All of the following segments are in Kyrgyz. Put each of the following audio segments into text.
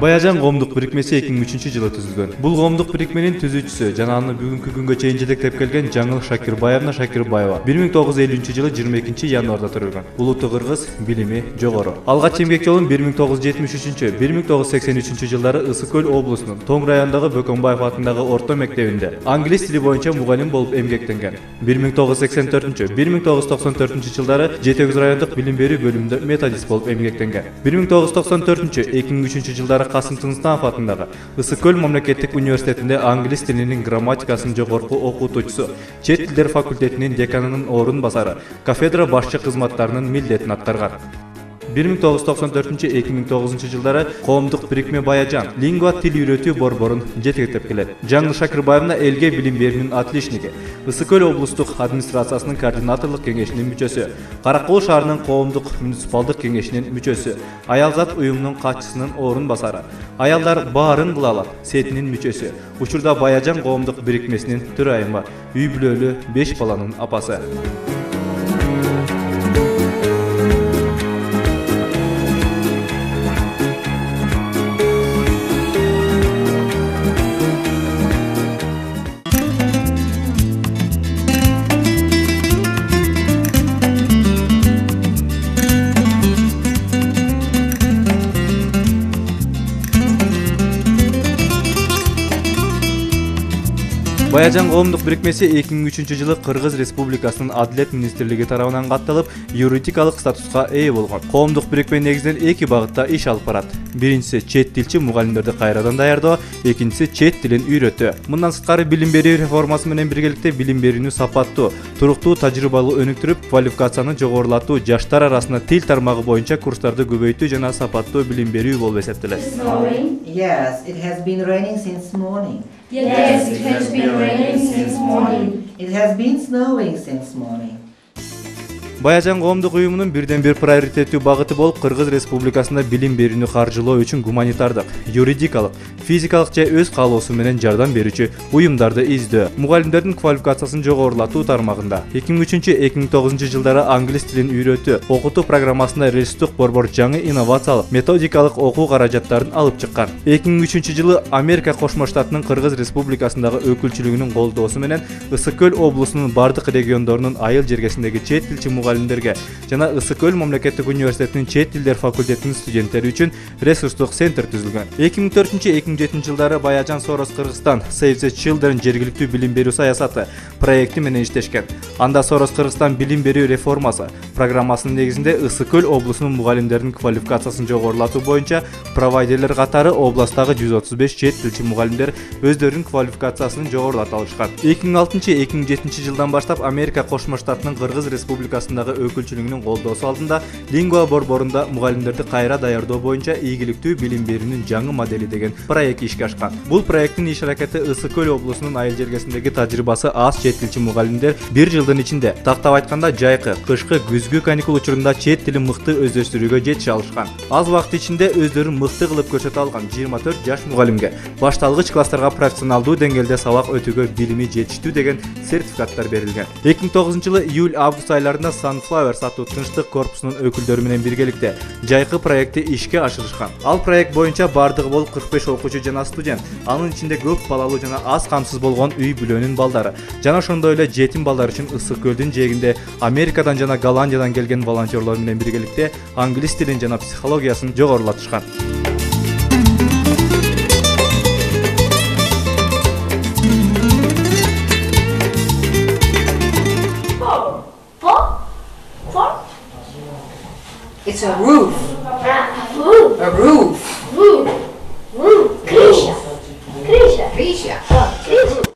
Баяжан коомдук бирикмеси 2003-жылы түзүлгөн. Бул коомдук бирикменин түзүүчүсү жана аны бүгүнкү күнгө чейин жетектеп келген Жаңыл Шакирбаевна Шакирбаева 1950-жылы 22-январда төрөлгөн. Улуттуу кыргыз билими жогору. Алгач эмгек жолун 1973-1983 Ысык Көл облусунун Тоң районундагы Бөкөнбаев атындагы орто мектебинде англис тили боюнча мугалим болуп эмгектенген. 1984-1994 Жетегиз райондук билим берүү бөлүмүндө методист болуп эмгектенген. 1994-2003 Касым Тыныстамов атындагы Ысык Көл мамлекеттик университетинде англис тилинин грамматикасынын жогорку окутуучусу, чет тилдер факультетинин деканынын орун басары, кафедра башчы кызматтарынын милдетин аткарган. 1994-2009 коомдук бирикме Баяжан лингва тил үйрөтүү борборун жетектеп келет. Жаңыл Шакирбаевна элге билим берүүнүн отличниги, Ысык Көл облустук администрациясынын координаторлук кеңешинин мүчөсү, Каракол шаарынын коомдук муниципалдык кеңешинин мүчөсү, Аялзат уюмунун катчысынын орун басары, Аялдар баарын кыла алат сетинин мүчөсү, учурда Баяжан коомдук бирикмесинин төрайымы, үй бүлөлүү 5 баланын апасы. Баяжан коомдук бирикмеси 2003-жылы Кыргыз Республикасынын Адилет министрлиги тарабынан катталып, юридикалык статуска ээ болгон. Коомдук бирикме негизинен эки багытта иш алып барат. Биринчиси чет тилчи мугалимдерди кайрадан даярдоо, экинчиси чет тилин үйрөтүү. Мындан сырткары билим берүү реформасы менен биргеликте билим берүүнү сапаттуу, туруктуу, тажрыйбалуу өнүктүрүп, квалификацияны жогорулатуу, жаштар арасында тил тармагы боюнча курстарды көбөйтүү жана сапаттуу билим берүү болуп эсептелет. Yes, it has been raining since morning. Yes, it has been raining since morning. It has been snowing since morning. Баяжан коомдук уюмунун бирден бир приоритеттүү багыты болуп Кыргыз Республикасында билим берүүнү каржылоо үчүн гуманитардык, юридикалык, физикалык же өз каалоосу менен жардам берүүчү уюмдарды издөө, мугалимдердин квалификациясын жогорулатуу тармагында 2003-2009 жылдары англис тилин үйрөтүү, окутуу программасында ресурстук борбор жаңы инновациялык, методикалык окуу каражаттарын алып чыккан. 2003 жылы Америка Кошмо Штатынын Кыргыз Республикасындагы өкүлчүлүгүнүн колдоосу менен Ысык Көл облусунун бардык региондорунун айыл жергесиндеги чет тилчи мугалимдерге жана Ысык Көл мамлекеттик университетинин чет тилдер факультетинин студенттери үчүн ресурстук центр түзүлгөн. 2004-2007 жылдары Баяжан Сорос Кыргызстан Save the Children жергиликтүү билим берүү саясаты проекти менен иштешкен. Анда Сорос Кыргызстан билим берүү реформасы программасынын негизинде Ысык Көл облусунун мугалимдеринин квалификациясын жогорулатуу боюнча провайдерлер катары областагы 135 чет тилчи мугалимдер өздөрүнүн квалификациясын жогорулата алышкан. 2006-2007 жылдан баштап Америка Кошмо Штатынын Кыргыз Республикасындагы өкүлчүлүгүнүн колдоосу алдында лингва борборунда мугалимдерди кайра даярдоо боюнча ийгиликтүү билим берүүнүн жаңы модели деген проект ишке ашкан. Бул проекттин иш аракети Ысык Көл облусунун айыл жергесиндеги тажрыйбасы аз чет тилчи мугалимдер бир жылдын ичинде, тактап айтканда жайкы, кышкы, күзгү каникул учурунда чет тилин мыкты өздөштүрүүгө жетише алышкан. Аз убакыт ичинде өздөрүн мыкты кылып көрсөтө алган 24 жаш мугалимге башталгыч класстарга профессионалдуу деңгээлде сабак өтүүгө билими жетиштүү деген сертификаттар берилген. 2009 жылы июль-август айларында Sunflowers аттуу тынчтык корпусунун өкүлдөрү менен биргеликте жайкы проекти ишке ашырышкан. Ал проект боюнча бардыгы болуп 45 окуучу жана студент, анын ичинде көп балалуу жана аз камсыз болгон үй бүлөнүн балдары жана ошондой эле жетим балдар үчүн Ысык Көлдүн жээгинде Америкадан жана Голландиядан келген волонтерлор менен биргеликте англис тилин жана психологиясын жогорулатышкан. It's a roof. Roof. A roof. Roof. Roof. Krisha. Krisha. Krisha. Krisha.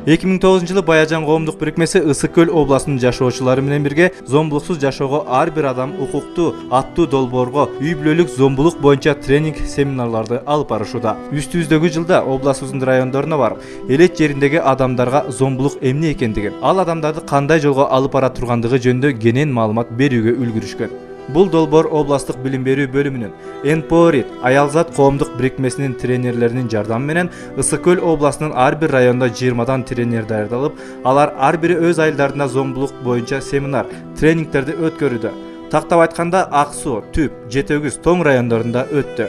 2009-жылы Баяжан коомдук бирикмеси Ысык Көл областынын жашоочулары менен бирге зомбулуксуз жашоого ар бир адам укуктуу аттуу долбоорго үй бүлөлүк зомбулук боюнча тренинг семинарларды алып барышууда. Үстүбүздөгү жылда областыбыздын райондоруна барып, элет жериндеги адамдарга зомбулук эмне экендигин, ал адамдарды кандай жолго алып бара тургандыгы жөнүндө кенен маалымат берүүгө үлгүрүшкөн. Бул долбоор областык билим берүү бөлүмүнүн Энпорит аялзат коомдук бирикмесинин тренерлеринин жардамы менен Ысык Көл областынын ар бир районунда 20дан тренер даярдалып, алар ар бири өз айылдарында зомбулук боюнча семинар, тренингтерди өткөрүүдө. Тактап айтканда Ак Суу, Түп, Жети Өгүз, Тоң райондорунда өттү.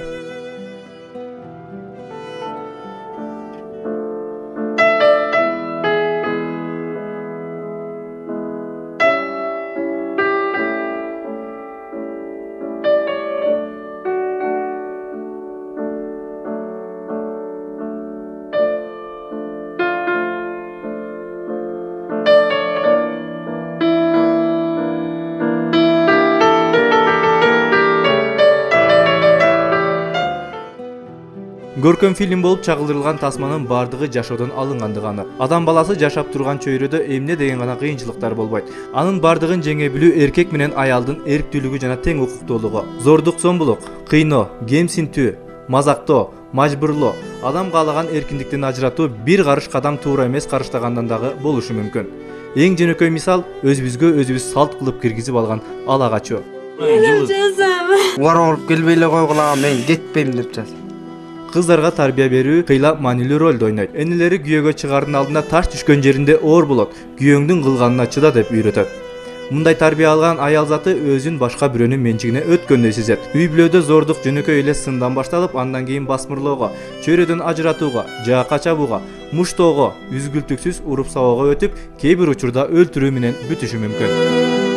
Көркөм фильм болуп чагылдырылган тасманын бардыгы жашоодон алынгандыгы анык. Адам баласы жашап турган чөйрөдө эмне деген гана кыйынчылыктар болбойт. Анын бардыгын жеңе билүү эркек менен аялдын эрктүүлүгү жана тең укуктуулугу. Зордук, зомбулук, кыйноо, кемсинтүү, мазактоо, мажбурлоо, адам каалаган эркиндиктен ажыратуу бир карыш кадам туура эмес карыштагандан дагы болушу мүмкүн. Эң жөнөкөй мисал өзүбүзгө өзүбүз салт кылып киргизип алган ала качуу. Вар болуп келбей эле койгула, мен кетпейм деп жазып. Кыздарга тарбия берүү кыйла маанилүү ролду ойнойт. Энелери күйөөгө чыгаардын алдында таш түшкөн жеринде оор болот, күйөөңдүн кылганына чыда деп үйрөтөт. Мындай тарбия алган аял заты өзүн башка бирөөнүн менчигине өткөндөй сезет. Үй бүлөдө зордук жөнөкөй эле сындан башталып, андан кийин басмырлоого, чөйрөдөн ажыратууга, жаакка чабууга, муштоого, үзгүлтүксүз уруп сабоого өтүп, кээ бир учурда өлтүрүү менен бүтүшү мүмкүн.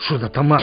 Şurada tamam.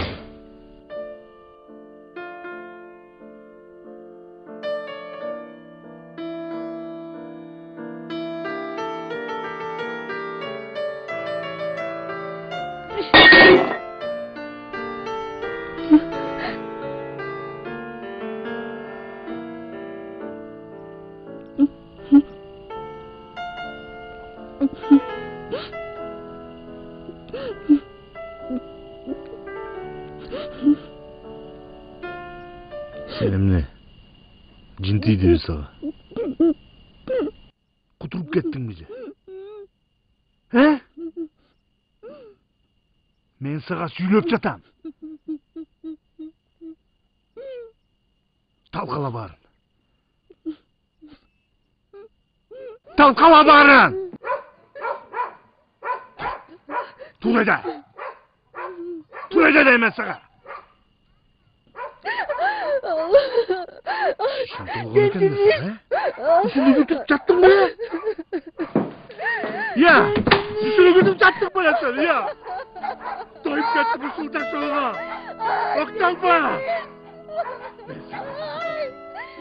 Selimli. Cinti diyor sana. Kuturup gittin bize. He? Men sana söyleyip jatam. Talkala barın. Talkala barın! Tuğreda! Tuğreda deyim sana! Sen doğru kendisi he? Üstünü götürüp çattın mı ya? Ya! Üstünü götürüp çattın mı ya sen ya? Doyup gitti bu sultan şoğuna! Oktan mı?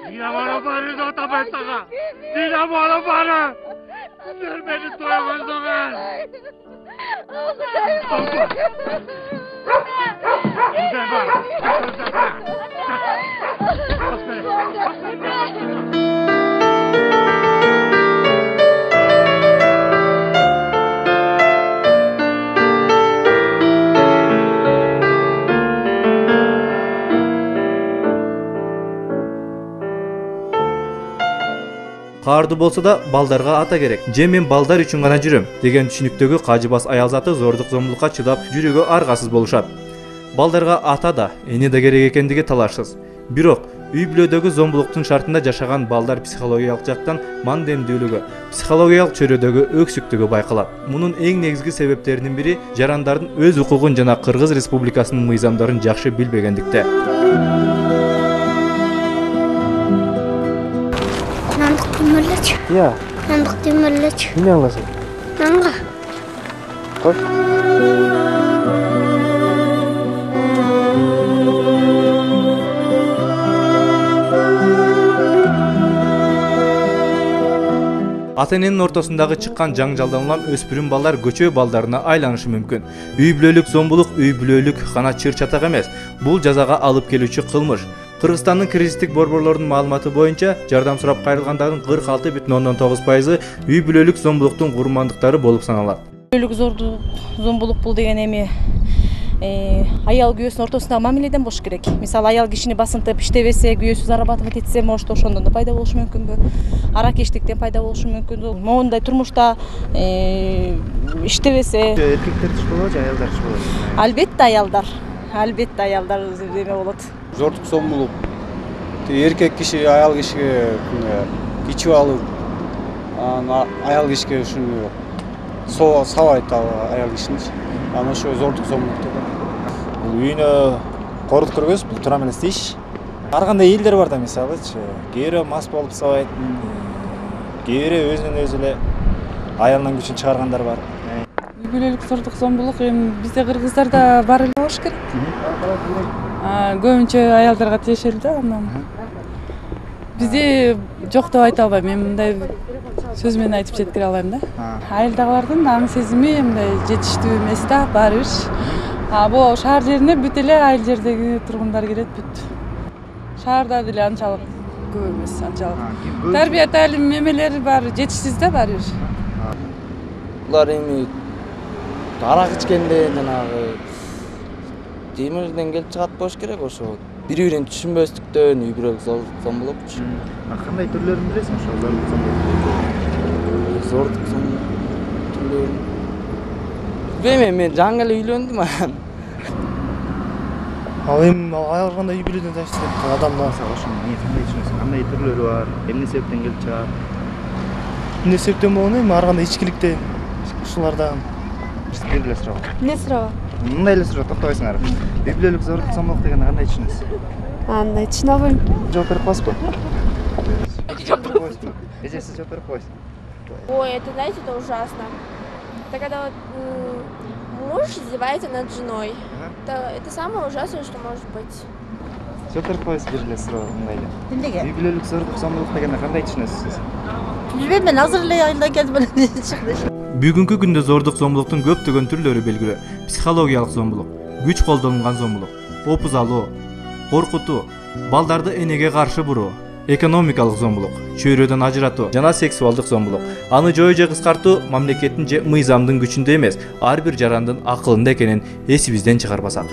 Dinamonu barın ota ben sana! Dinamonu barın! Sen beni doyamazsın ha! Topla! Güzel var! Güzel var! Каардуу болсо да балдарга ата керек. Же мен балдар үчүн гана жүрөм деген түшүнүктөгү кажыбас аял заты зордук зомбулукка чыдап жүрүүгө аргасыз болушат. Балдарга ата да, эне да керек экендиги талашсыз. Бирок үй бүлөдөгү зомбулуктун шартында жашаган балдар психологиялык жактан мандемдүүлүгү, психологиялык чөйрөдөгү өксүктүгү байкалат. Мунун эң негизги себептеринин бири жарандардын өз укугун жана Кыргыз Республикасынын мыйзамдарын жакшы билбегендикте. Нандык темирлеч. Ya, Нандык темирлеч. ne alasın? Нанга. Koş. Ата эненин ортосундагы чыккан жаңжалдан улам өспүрүм балдар көчө балдарына айланышы мүмкүн. Үй бүлөлүк зомбулук үй бүлөлүк гана чыр чатак эмес. Бул жазага алып келүүчү кылмыш. Кыргызстандын кризистик борборлордун маалыматы боюнча жардам сурап кайрылгандардын 46,9% үй бүлөлүк зомбулуктун курмандыктары болуп саналат. Үй бүлөлүк зомбулук бул деген эми аял күйөөсүнүн ортосундагы мамиледен болуш керек. Мисалы аял кишини басынтып иштебесе, күйөөсү зарабатывать этсе, может ошондон да пайда болушу мүмкүнбү? Аракештиктен пайда болушу мүмкүн. Моундай турмушта иштебесе, эркектер туш болобу же аялдар туш болобу? албетте аялдар. Албетте аялдар эме болот. Зордук зомбулук. Эркек киши аял кишиге кичип алып, аял кишиге ушуну сабайт аял кишиничи. Аны ошо зордук зомбулук деп. Бул үйүнө кордук киргөз, бул туура эмес иш. Ар кандай элдер бар да, мисалычы, кээ бирөө мас болуп сабайт, кээ бирөө өзүнөн өзү эле аялынан күчүн чыгаргандар бар. Үй бүлөлүк зордук зомбулук эми бизде кыргыздарда бар эле болуш керек. Көбүнчө аялдарга тиешелүү да, андан. Бизде жок деп айта албайм, мен мындай сөз менен айтып жеткире албайм да. Айылдагылардын аң сезими мындай жетиштүү эмес да, баары бир. Бул шаар жерине бүт эле айыл жердеги тургундар келет бүт. Шаарда деле анчалык көп эмес, анчалык. Тарбия таалим эмелери бар, жетишсиз да баары бир. Булар эми арак ичкенде жанагы темирден келип чыгат болуш керек ошо. Бири-бирин түшүнбөстүктөн үй бүлөлүк зомбулукчу. Кандай түрлөрүн билесиң ошо зордук зомбулук? Зордук зомбулук түрлөрүн. Билбейм, мен жаңы эле үйлөндүм. Ал эми аял кандай үй бүлөдөн ташып адамдар ошону кандай түшүнөсүң? Кандай түрлөрү бар? Эмне себептен келип чыгат? Эмне себептен болгону эми ар кандай ичкиликтен ушулардан бир эле суроо. Эмне суроо? Мындай эле суроо токтойсуңар. Үй бүлөлүк зордук зомбулук дегенди кандай түшүнөсүз? Андай түшүнө албайм. Жооп берип коесузбу? Эже сиз жооп берип коесуз. Ой, это, знаете, это ужасно. Это когда вот муж издевается над женой. Это самое ужасное, что может быть. Жооп берип коесуз бир эле суроо мындай эле. Эмнеге? Үй бүлөлүк зордук зомбулук дегенди кандай түшүнөсүз сиз? Билбейм, мен азыр эле айылдан келип чыкты. Бүгүнкү күндө зордук зомбулуктун көптөгөн түрлөрү белгилүү. Психологиялык зомбулук, күч колдонулган зомбулук, опуз алуу, коркутуу, балдарды энеге каршы буруу, экономикалык зомбулук, чөйрөдөн ажыратуу жана сексуалдык зомбулук. Аны жою же кыскартуу мамлекеттин же мыйзамдын күчүндө эмес, ар бир жарандын акылында экенин эсибизден чыгарбасак.